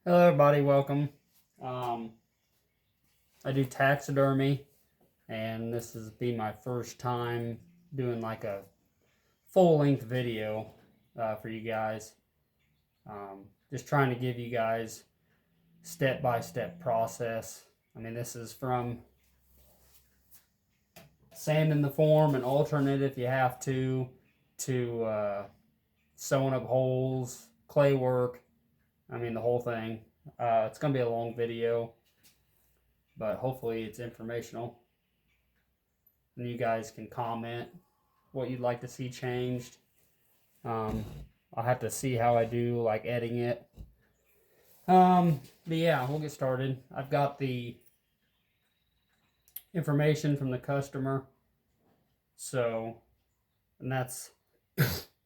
Hello everybody, welcome. I do taxidermy, and this is my first time doing like a full-length video for you guys. Just trying to give you guys step-by-step process. I mean, this is from sanding the form and altering it if you have to sewing up holes, clay work. I mean, the whole thing. It's going to be a long video, but hopefully it's informational. And you guys can comment what you'd like to see changed. I'll have to see how I do, like, editing it. But yeah, we'll get started. I've got the information from the customer. So, and that's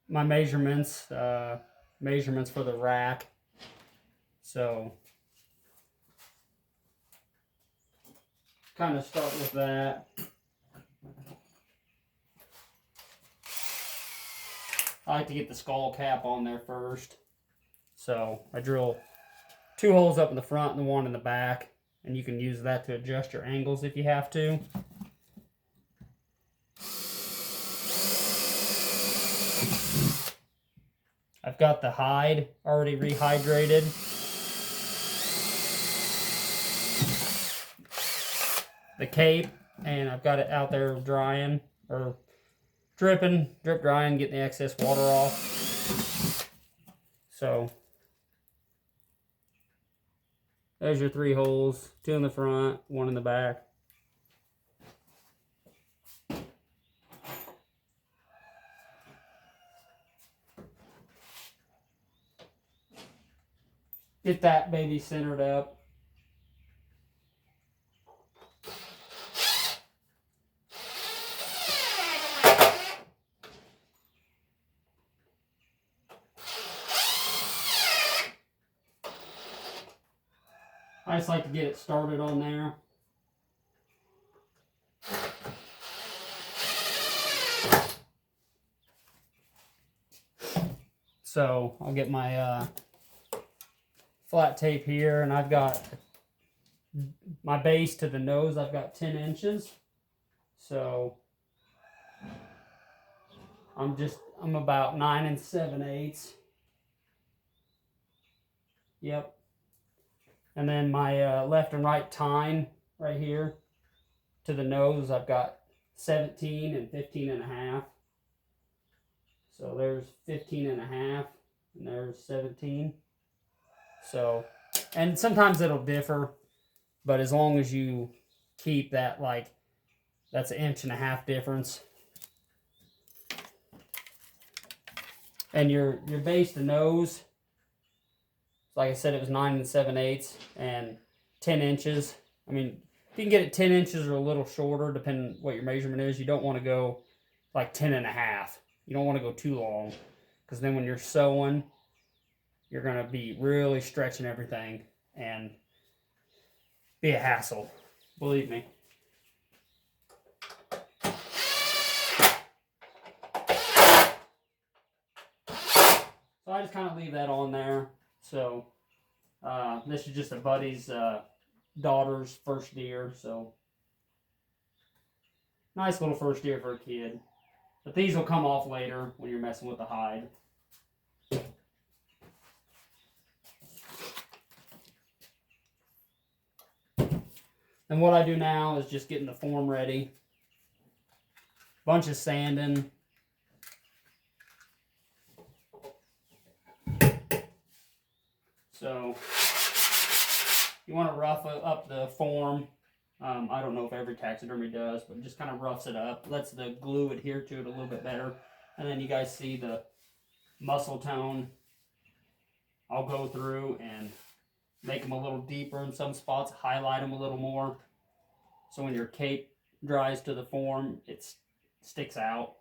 my measurements for the rack. So, kind of start with that. I like to get the skull cap on there first. So I drill 2 holes up in the front and 1 in the back, and you can use that to adjust your angles if you have to. I've got the hide already rehydrated. The cape, and I've got it out there drying, or drip drying, getting the excess water off. So there's your 3 holes, 2 in the front, 1 in the back. Get that baby centered up. I just like to get it started on there. So I'll get my flat tape here, and I've got my base to the nose. I've got 10 inches. So I'm about 9 7/8. Yep. And then my left and right tine right here to the nose, I've got 17 and 15 and a half. So there's 15 and a half, and there's 17. So, and sometimes it'll differ, but as long as you keep that, like, that's 1.5 inch difference. And your base to nose, like I said, it was 9 7/8 and 10 inches. I mean, if you can get it 10 inches or a little shorter, depending what your measurement is, you don't want to go like 10 and a half. You don't want to go too long, because then when you're sewing, you're going to be really stretching everything and be a hassle, believe me. So I just kind of leave that on there. So this is just a buddy's daughter's first deer, so nice little first deer for a kid. But these will come off later when you're messing with the hide. And what I do now is just getting the form ready. Bunch of sanding. So you want to rough up the form. I don't know if every taxidermy does, but just kind of roughs it up. Lets the glue adhere to it a little bit better. And then you guys see the muscle tone. I'll go through and make them a little deeper in some spots, highlight them a little more. So when your cape dries to the form, it sticks out.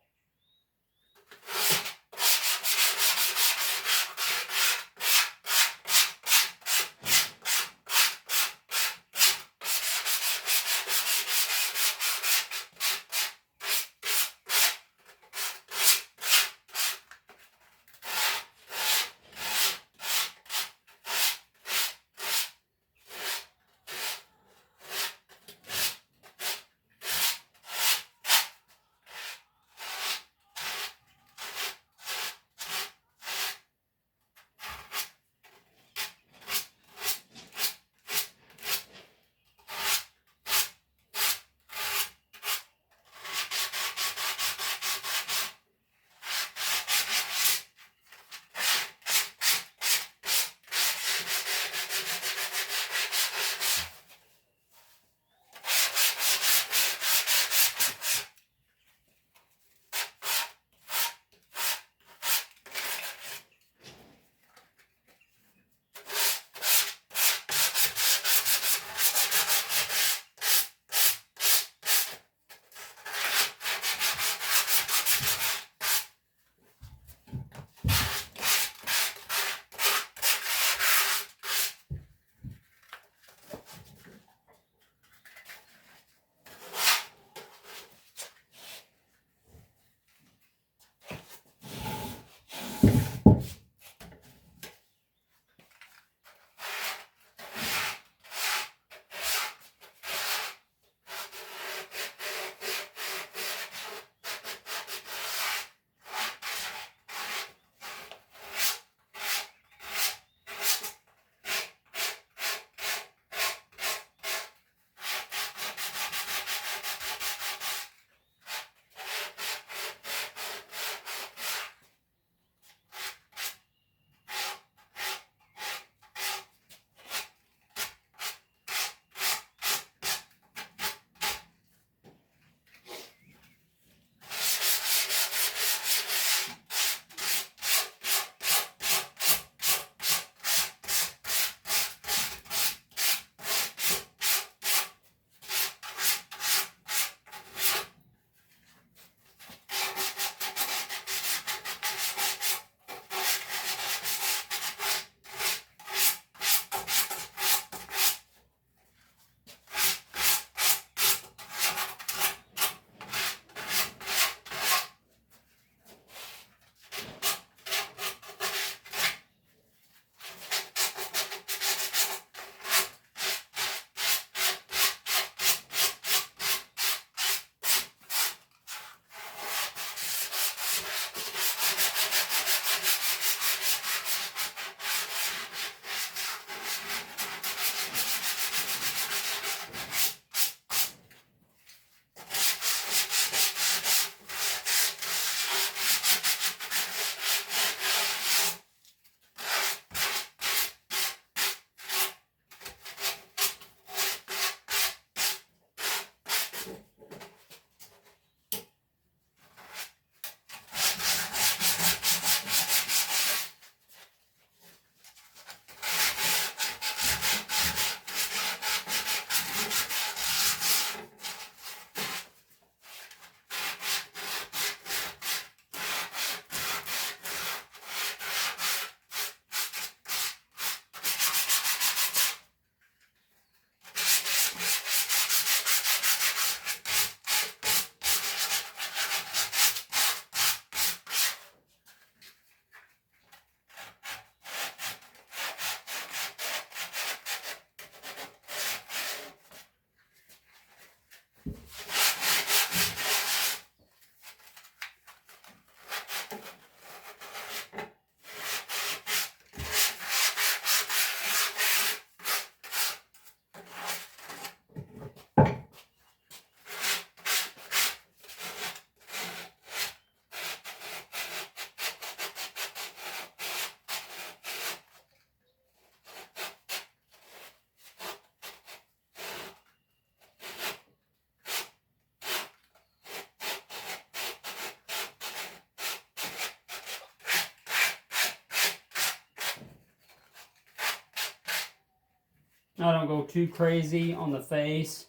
I don't go too crazy on the face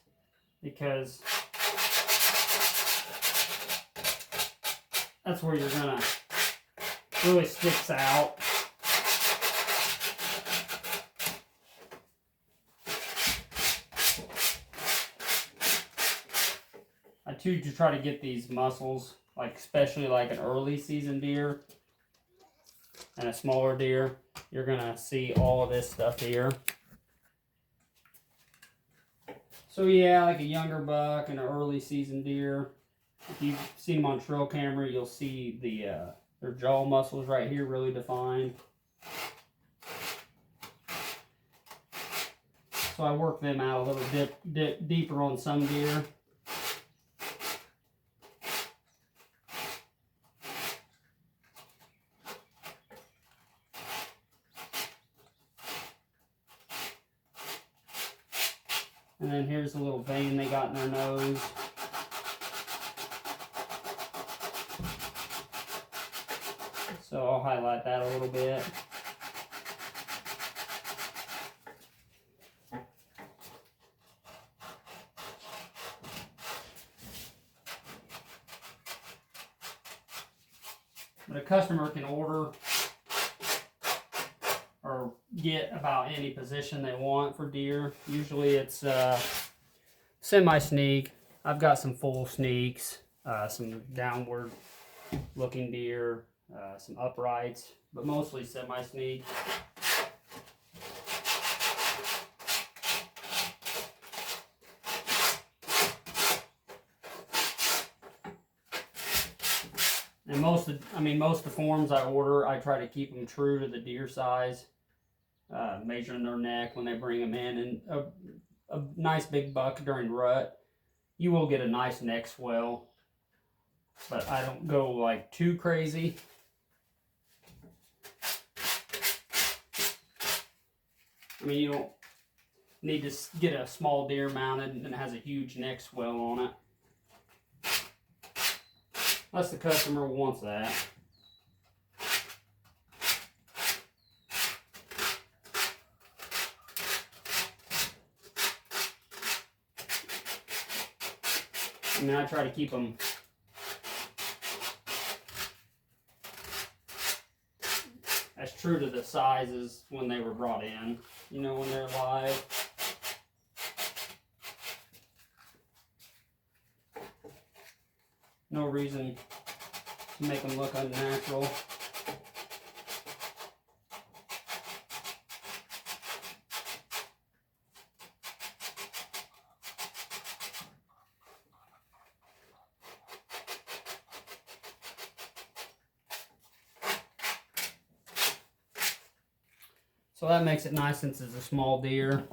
because that's where you're gonna really sticks out. I too to try to get these muscles, like especially like an early season deer and a smaller deer, you're gonna see all of this stuff here. So yeah, like a younger buck and an early season deer, if you've seen them on trail camera, you'll see their jaw muscles right here really defined. So I work them out a little deeper on some deer. And then here's the little vein they got in their nose. So I'll highlight that a little bit. But a customer can order or get about any position they want for deer. Usually it's semi-sneak. I've got some full sneaks, some downward looking deer, some uprights, but mostly semi-sneak. And most of the forms I order, I try to keep them true to the deer size, measuring their neck when they bring them in. And a nice big buck during rut, you will get a nice neck swell, but I don't go like too crazy. I mean, you don't need to get a small deer mounted and it has a huge neck swell on it. Unless the customer wants that. I mean, I try to keep them as true to the sizes when they were brought in, you know, when they're live. No reason to make them look unnatural. So that makes it nice since it's a small deer.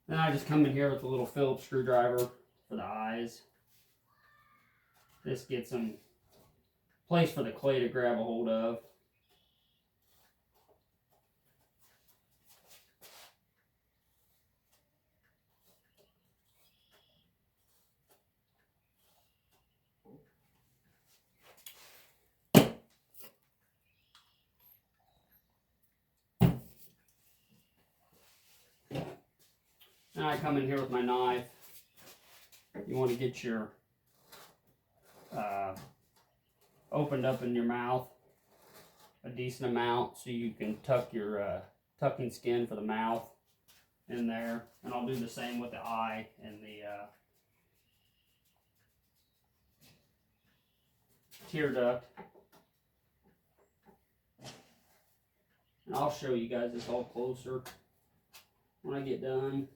Then I just come in here with a little Phillips screwdriver for the eyes. This gets them place for the clay to grab a hold of. Now I come in here with my knife. You want to get your opened up in your mouth a decent amount so you can tuck your tucking skin for the mouth in there. And I'll do the same with the eye and the tear duct. And I'll show you guys this all closer when I get done.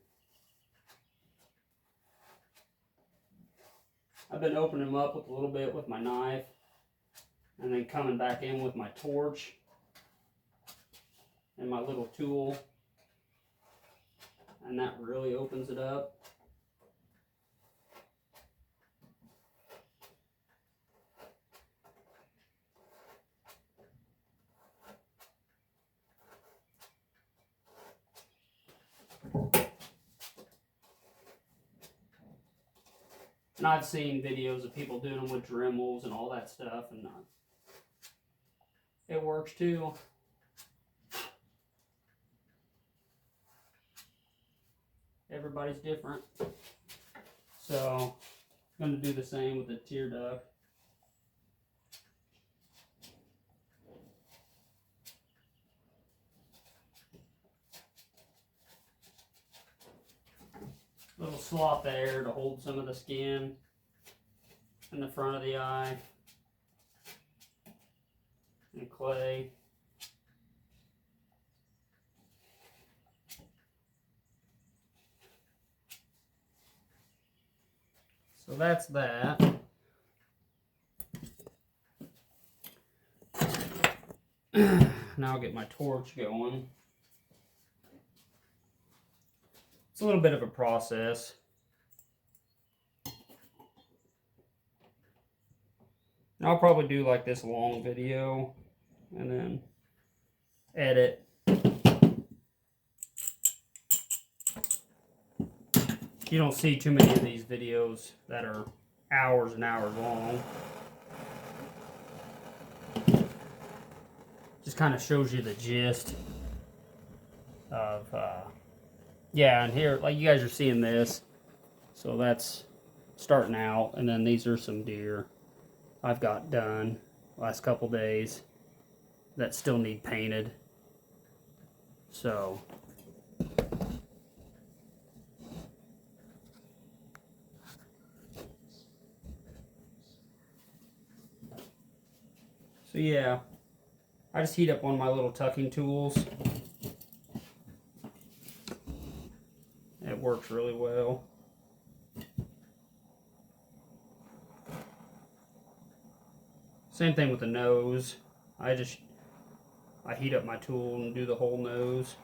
I've been opening them up with a little bit with my knife and then coming back in with my torch and my little tool, and that really opens it up. And I've seen videos of people doing them with Dremels and all that stuff, and it works too. everybody's different. So I'm going to do the same with the tear duck. Little slot there to hold some of the skin in the front of the eye. And clay. So that's that. Now I'll get my torch going. It's a little bit of a process. I'll probably do like this long video and then edit. You don't see too many of these videos that are hours and hours long. Just kind of shows you the gist of, yeah, and here, like you guys are seeing this. So that's starting out, and then these are some deer I've got done last couple days that still need painted. So yeah, I just heat up one of my little tucking tools. It works really well. Same thing with the nose. I heat up my tool and do the whole nose.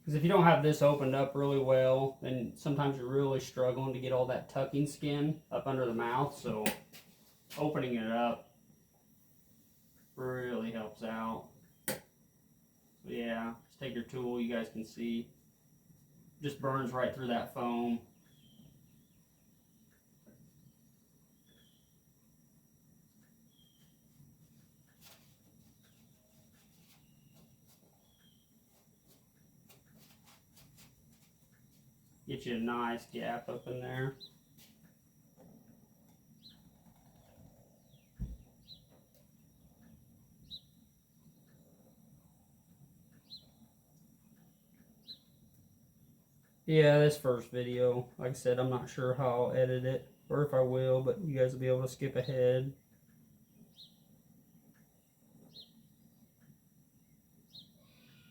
Because if you don't have this opened up really well, then sometimes you're really struggling to get all that tucking skin up under the mouth. So opening it up really helps out. So yeah, just take your tool, you guys can see. Just burns right through that foam. Get you a nice gap up in there. Yeah, this first video, like I said, I'm not sure how I'll edit it, or if I will, but you guys will be able to skip ahead.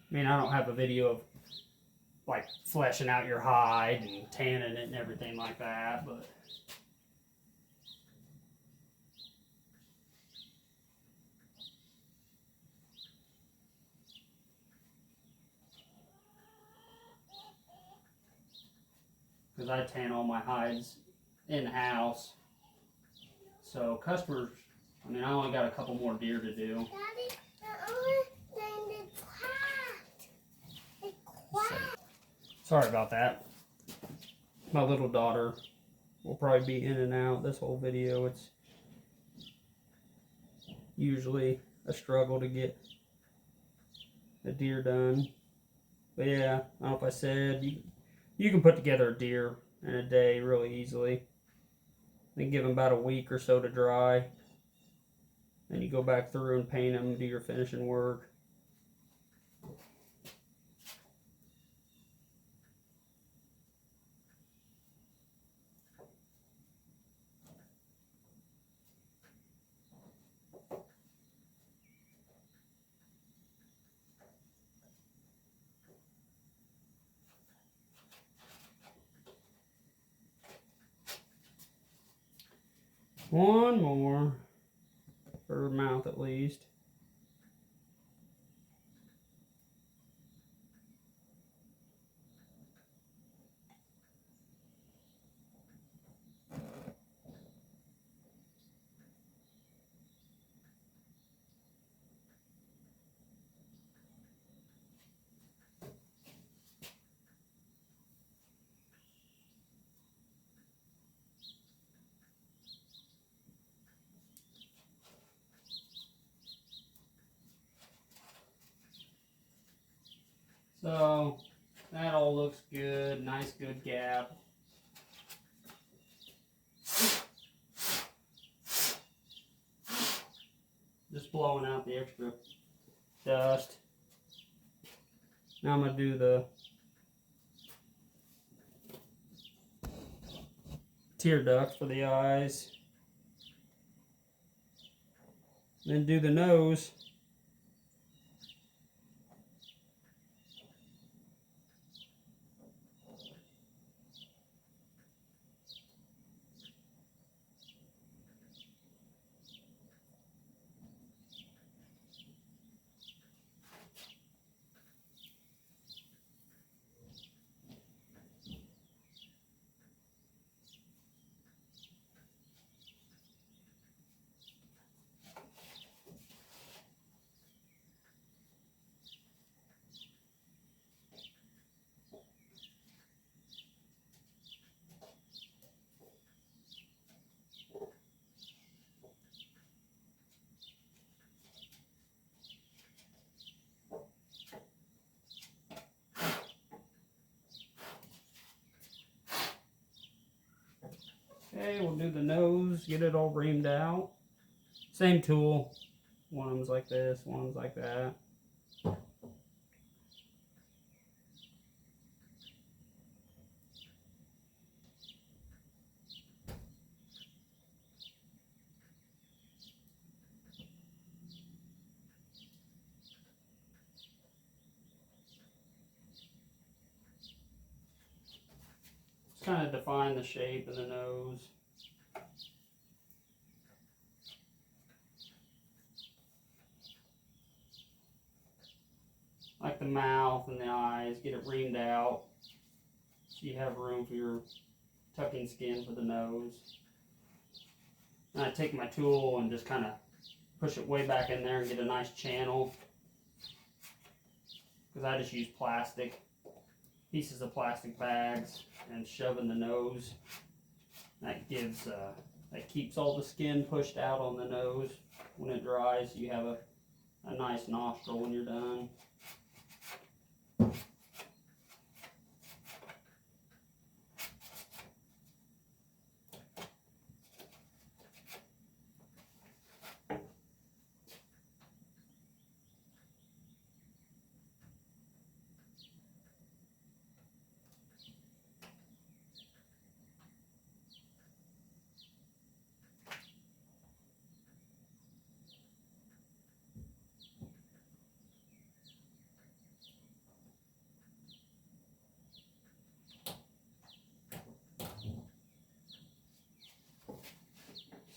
I mean, I don't have a video of like fleshing out your hide and tanning it and everything like that, but because I tan all my hides in-house. So customers, I mean, I only got a couple more deer to do. Daddy, the only thing is quiet. It's quiet. Sorry about that. My little daughter will probably be in and out this whole video. It's usually a struggle to get a deer done. But yeah, I don't know if I said, you can put together a deer in a day really easily. Then give them about a week or so to dry. Then you go back through and paint them, do your finishing work. One more for her mouth at least. So that all looks good. Nice, good gap. Just blowing out the extra dust. Now I'm going to do the tear duct for the eyes. Then do the nose. Okay, we'll do the nose, get it all reamed out. Same tool. One of them's like this, one of them's like that. Just kind of define the shape of the nose. Like the mouth and the eyes, get it reamed out so you have room for your tucking skin for the nose. And I take my tool and just kind of push it way back in there and get a nice channel. Because I just use pieces of plastic bags and shove in the nose. That gives, that keeps all the skin pushed out on the nose. When it dries, you have a nice nostril when you're done.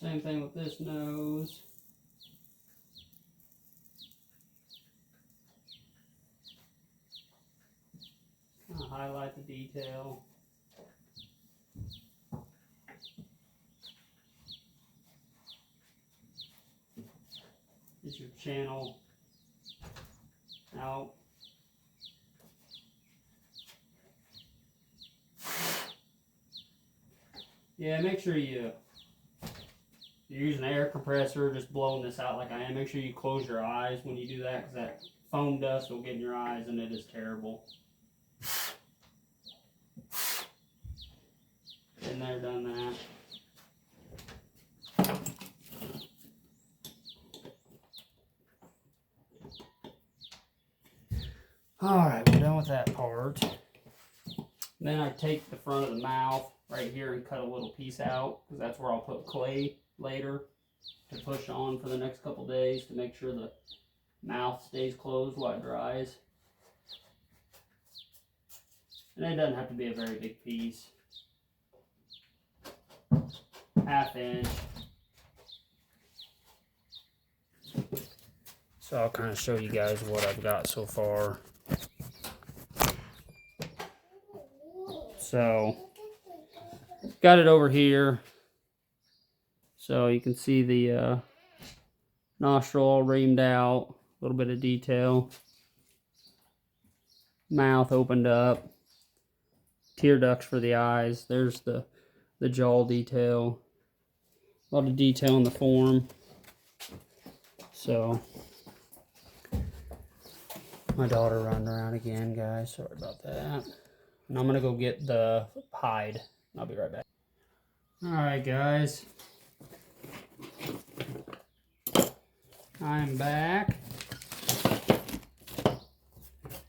Same thing with this nose. Kind of highlight the detail. Get your channel out. Yeah, make sure you're using an air compressor, just blowing this out like I am. Make sure you close your eyes when you do that, because that foam dust will get in your eyes and it is terrible. Been there, done that. Alright, we're done with that part. Then I take the front of the mouth right here and cut a little piece out, because that's where I'll put clay later to push on for the next couple days to make sure the mouth stays closed while it dries. And it doesn't have to be a very big piece. 1/2 inch. So I'll kind of show you guys what I've got so far. So got it over here. So you can see the nostril all reamed out, a little bit of detail. Mouth opened up. Tear ducts for the eyes. There's the jaw detail. A lot of detail in the form. So My daughter running around again, guys. Sorry about that. And I'm gonna go get the hide. I'll be right back. Alright, guys. I'm back.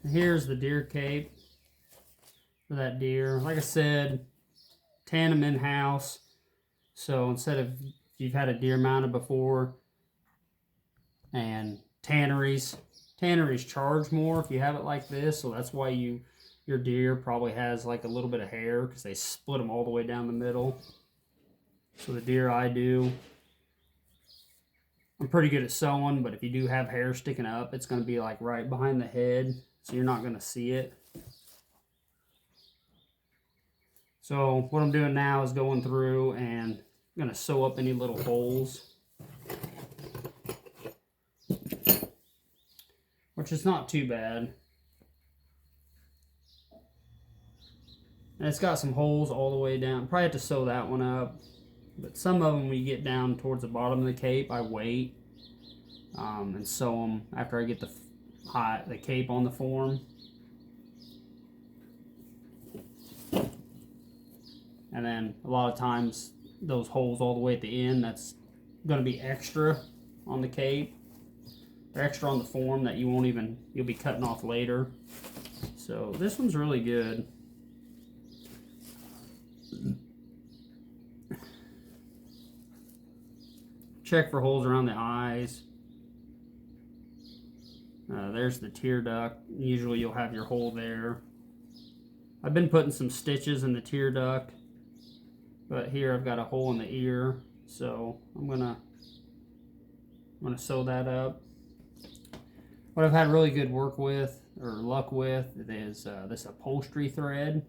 Here's the deer cape for that deer. Like I said, tan them in-house. So instead of, you've had a deer mounted before, and tanneries charge more if you have it like this. So that's why your deer probably has like a little bit of hair, because they split them all the way down the middle. So the deer I do, I'm pretty good at sewing, but if you do have hair sticking up, it's going to be like right behind the head, so you're not going to see it. So what I'm doing now is going through and I'm going to sew up any little holes, which is not too bad. And it's got some holes all the way down. Probably have to sew that one up. But some of them, when you get down towards the bottom of the cape, I wait and sew them after I get the cape on the form. And then a lot of times, those holes all the way at the end, that's going to be extra on the cape. Or extra on the form that you'll be cutting off later. So this one's really good. Check for holes around the eyes. There's the tear duct. Usually you'll have your hole there. I've been putting some stitches in the tear duct, but here I've got a hole in the ear, so I'm gonna sew that up. What I've had really good luck with is this upholstery thread,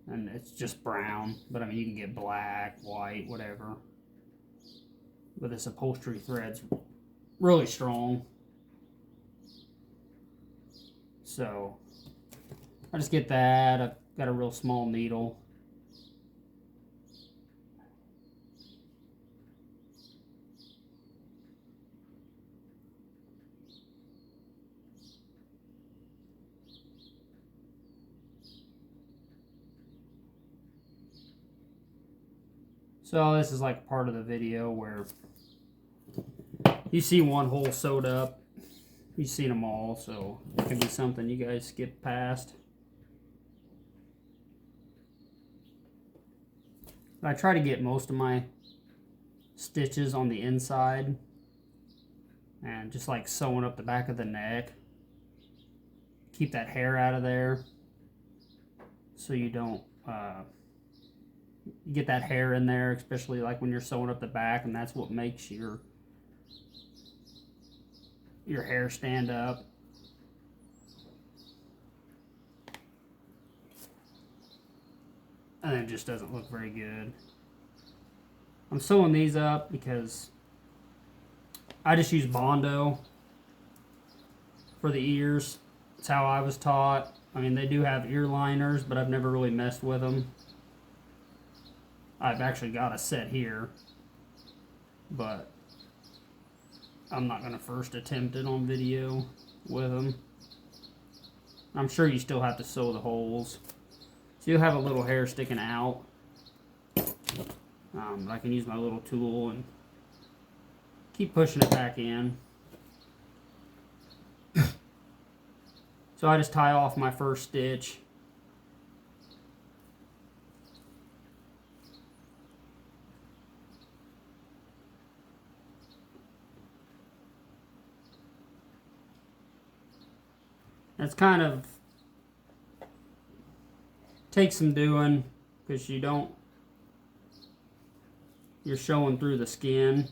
and it's just brown, but I mean you can get black, white, whatever. But this upholstery thread's really strong. So I just get that. I've got a real small needle. So this is like part of the video where you see one hole sewed up. You've seen them all, so it can be something you guys skip past. I try to get most of my stitches on the inside and just like sewing up the back of the neck. Keep that hair out of there so you don't get that hair in there, especially like when you're sewing up the back, and that's what makes your hair stand up. And it just doesn't look very good. I'm sewing these up because I just use Bondo for the ears. It's how I was taught. I mean, they do have ear liners, but I've never really messed with them. I've actually got a set here, but I'm not going to first attempt it on video with them. I'm sure you still have to sew the holes. So you'll have a little hair sticking out. But I can use my little tool and keep pushing it back in. So I just tie off my first stitch. It's kind of takes some doing because you're showing through the skin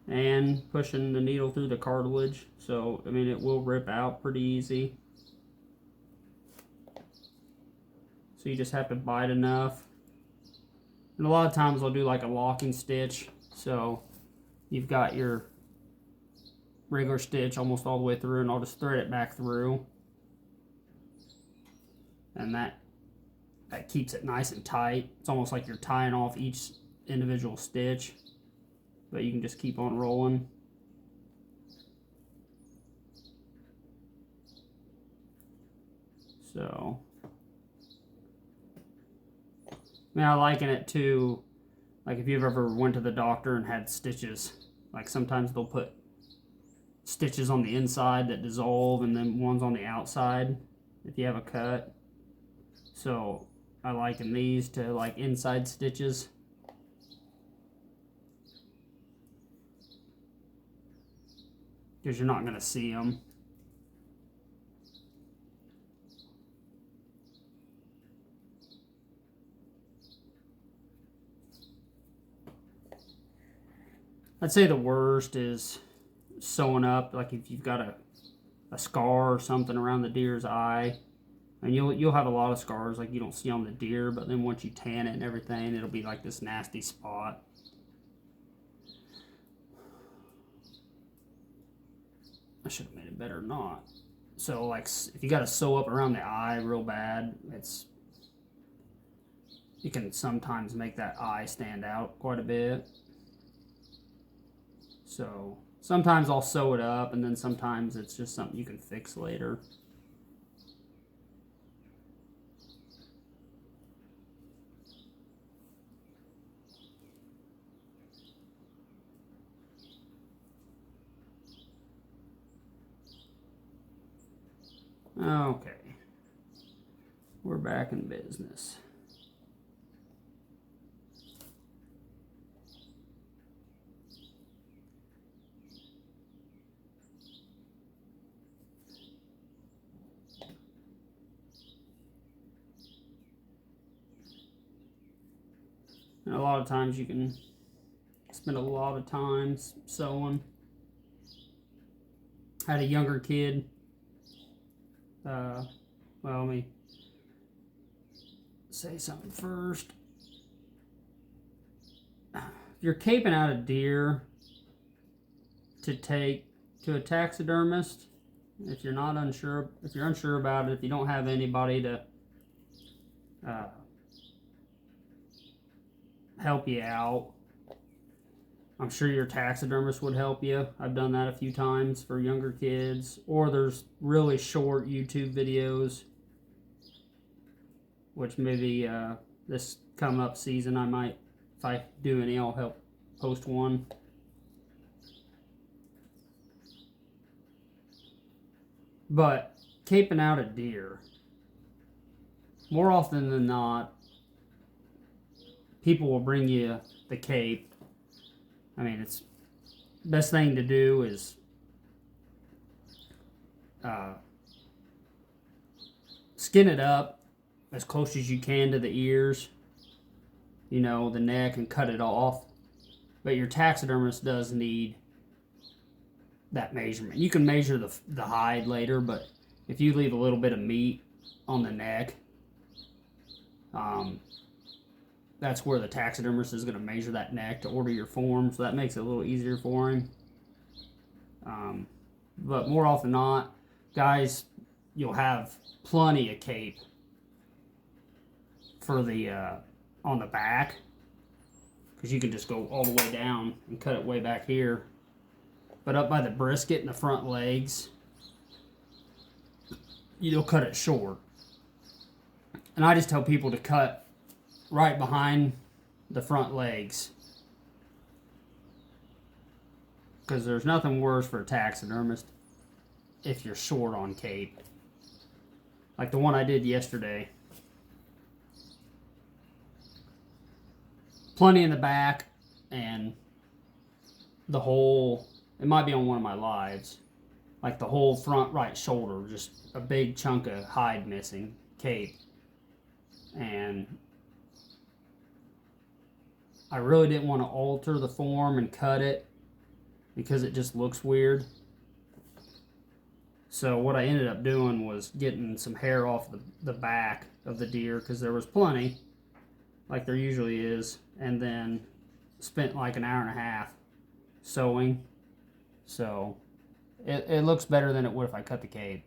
and pushing the needle through the cartilage. So, I mean, it will rip out pretty easy. So you just have to bite enough. And a lot of times I'll do like a locking stitch. So you've got your regular stitch almost all the way through, and I'll just thread it back through, and that keeps it nice and tight. It's almost like you're tying off each individual stitch, but you can just keep on rolling. So, I mean, I liken it to, like, if you've ever went to the doctor and had stitches. Like, sometimes they'll put stitches on the inside that dissolve and then ones on the outside if you have a cut. So, I liken these to, like, inside stitches. Because you're not going to see them. I'd say the worst is sewing up, like if you've got a scar or something around the deer's eye. And you'll have a lot of scars like you don't see on the deer, but then once you tan it and everything, it'll be like this nasty spot. I should have made it better not. So like if you got to sew up around the eye real bad, you can sometimes make that eye stand out quite a bit. So sometimes I'll sew it up, and then sometimes it's just something you can fix later. Okay, we're back in business. And a lot of times you can spend a lot of time sewing. I had a younger kid. Well, let me say something first. If you're caping out a deer to take to a taxidermist, if you're unsure about it, if you don't have anybody to help you out, I'm sure your taxidermist would help you. I've done that a few times for younger kids. Or there's really short YouTube videos, which maybe this come up season I might, if I do any, I'll help post one. But caping out a deer, more often than not, people will bring you the cape. I mean, it's best thing to do is skin it up as close as you can to the ears, you know, the neck, and cut it off. But your taxidermist does need that measurement. You can measure the hide later, but if you leave a little bit of meat on the neck, that's where the taxidermist is going to measure that neck to order your form, so that makes it a little easier for him. But more often than not, guys, you'll have plenty of cape for the on the back, because you can just go all the way down and cut it way back here. But up by the brisket and the front legs, you'll cut it short. And I just tell people to cut right behind the front legs, because there's nothing worse for a taxidermist if you're short on cape. Like the one I did yesterday. Plenty in the back, and the whole, it might be on one of my lives, like the whole front right shoulder, just a big chunk of hide missing, cape. And I really didn't want to alter the form and cut it because it just looks weird. So what I ended up doing was getting some hair off the back of the deer, because there was plenty, like there usually is, and then spent like an hour and a half sewing. So it looks better than it would if I cut the cape.